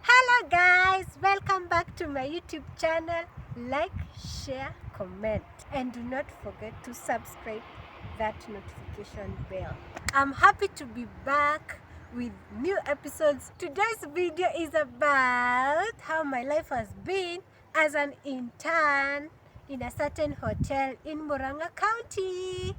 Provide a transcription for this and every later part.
Hello guys, welcome back to my YouTube channel. Like, share, comment, and do not forget to subscribe that notification bell. I'm happy to be back with new episodes. Today's video is about how my life has been as an intern in a certain hotel in Murang'a County.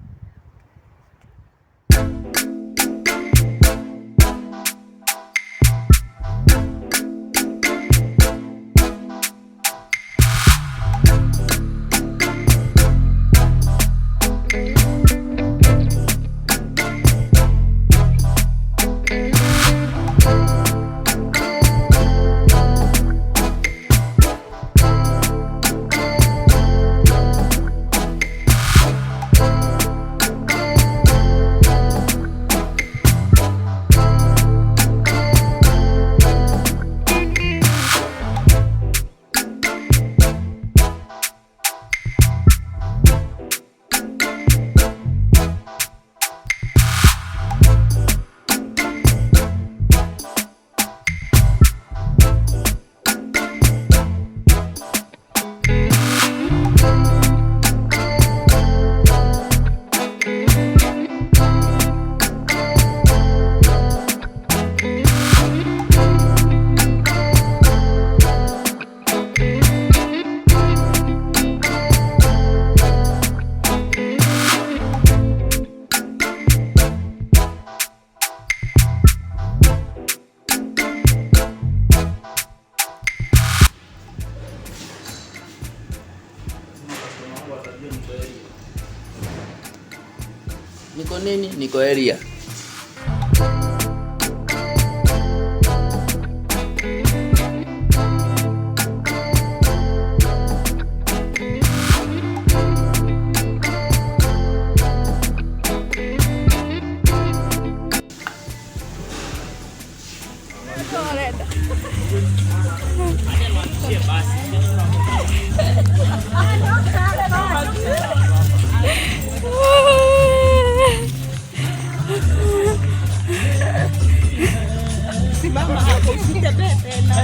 Niko nini? Niko area. Simama hapo usitembee tena.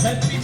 Happy